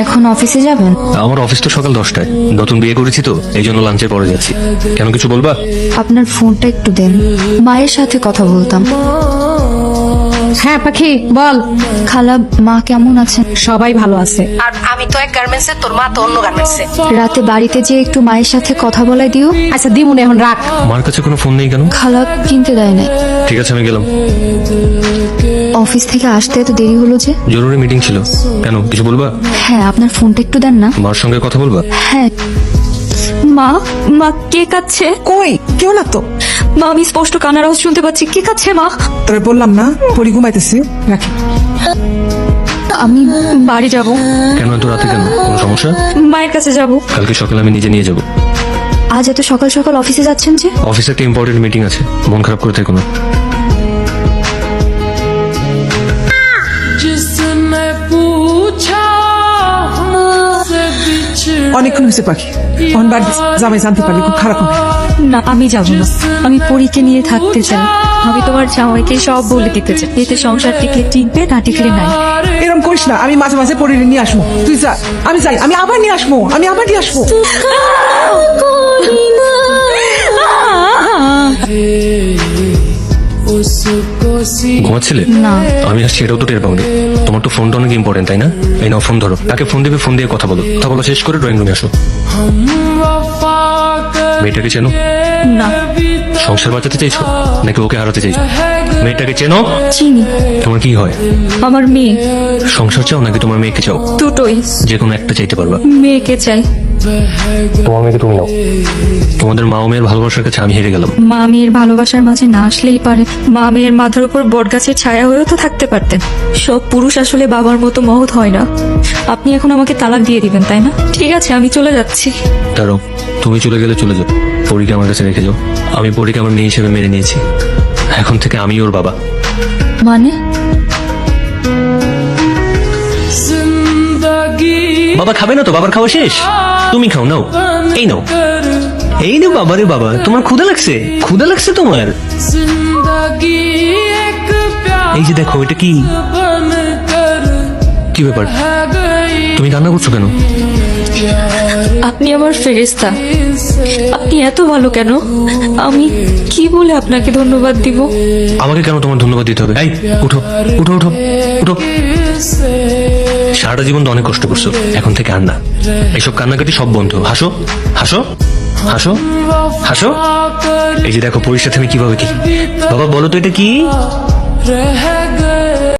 এখন অফিসে যাবেন? আমার অফিস তো সকাল 10টায়, নতুন বিয়ে করেছি তো এই জন্য লাঞ্চের পরে যাচ্ছি। কেন, কিছু বলবা? আপনার ফোনটা একটু দেন, মায়ের সাথে কথা বলতাম। হ্যাঁ পাখি বল। খালা, মা কেমন আছেন? সবাই ভালো আছে। আর আমি তো এক গার্মেন্টসে, তোর মা তো অন্য গার্মেন্টসে। রাতে বাড়িতে যে একটু মায়ের সাথে কথা বলাই দিও। আচ্ছা দিমুনে, এখন রাখ। মার কাছে কোনো ফোন নেই কেন? খালা কিনতে দেয় নাই। ঠিক আছে, আমি গেলাম। অফিস থেকে আসতে এত দেরি হলো যে? জরুরি মিটিং ছিল। কেন, কিছু বলবা? হ্যাঁ, আপনার ফোনটা একটু দেন না। মার সঙ্গে কথা বলবা? হ্যাঁ। মা, মা কে কাচ্ছে? কই কেউ না তো। মা, আমি স্পষ্ট কান্নার আওয়াজ শুনতে পাচ্ছি। কে কাচ্ছে মা? তবে বললাম না পরি ঘুমাইতেছি, রাখি। আমি বাড়ি যাব। কেন এত রাতে, কেন কোনো সমস্যা? মায়ের কাছে যাব। কালকে সকালে আমি নিজে নিয়ে যাব। আজ এত সকাল সকাল অফিসে যাচ্ছেন যে? অফিসে একটা ইম্পর্টেন্ট মিটিং আছে, মন খারাপ করে থেকো না। অনেকক্ষণ হয়েছে পাখি, অন বাড়ি জামাই জানতে পারলে খুব খারাপ হবে। না, আমি যাব না। আমি পরীকে নিয়ে থাকতে চাই। আমি তোমার জামাইকে সব বলে দিতে চাই, এতে সংসার টিকলে টিকবে, না টিকলে নাই। এরকম করিস না, আমি মাঝে মাঝে পরি নিয়ে আসবো। তুই যা, আমি যাই, আমি আবার নিয়ে আসবো, আমি আবার নিয়ে আসবো। ঘুমাচ্ছিলে? না। আমি আসছি এটাও তো টের পাওনি। তোমার তো ফোনটা অনেক ইম্পর্টেন্ট, তাই না? এই নাও ফোন ধরো, তাকে ফোন দেবে, ফোন দিয়ে কথা বলো। কথা বলা শেষ করে ড্রয়িং রুমে আসো। মেয়েটাকে চেনো? না। সংসার বাঁচাতে চাইছো নাকি ওকে হারাতে চাইছো? মেয়েটাকে চেনো? চিনি। তোমার কি হয়? আমার মেয়ে। সংসার চাও নাকি তোমার মেয়েকে চাও? দুটোই। যে কোনো একটা চাইতে পারবা। মেয়েকে চাই। তোমার মেয়েকে তুমি নাও। তোমাদের মা ও মেয়ের ভালোবাসার কাছে আমি হেরে গেলাম। মা মেয়ের ভালোবাসার মাঝে না আসলেই পারে। মা মেয়ের মাথার উপর বটগাছের ছায়া হয়েও তো থাকতে পারতেন। সব পুরুষ আসলে বাবার মতো মহৎ হয় না। আপনি এখন আমাকে তালাক দিয়ে দিবেন, তাই না? ঠিক আছে, আমি চলে যাচ্ছি। দাঁড়াও, তুমি চলে গেলে চলে যাও, পরীকে আমার কাছে রেখে যাও। আমি পরীকে আমার মেয়ে হিসেবে মেনে নিয়েছি। এখন থেকে আমি ওর বাবা। মানে? বাবা খাবে না তো? বাবার খাওয়া শেষ? তুমি খাও, নাও। এই নাও, এই নাও। বাবারে বাবা, তোমার ক্ষুধা লাগছে? ক্ষুধা লাগছে তোমার? এই যে দেখো, এটা কি? কি ব্যাপার, তুমি কান্না করছো কেন? আপনি আমার ফেরেশতা। আপনি এত ভালো কেন? আমি কি বলে আপনাকে ধন্যবাদ দিব? আমাকে কেন তোমার ধন্যবাদ দিতে হবে? এই উঠো, উঠো, উঠো, উঠো। সারাটা জীবন তো অনেক কষ্ট করছো, এখন থেকে আর না। এইসব কান্নাকাটি সব বন্ধ। হাসো, হাসো, হাসো, হাসো। এই যে দেখো, পরীর সাথে আমি কিভাবে কি। বাবা বলো তো এটা কি?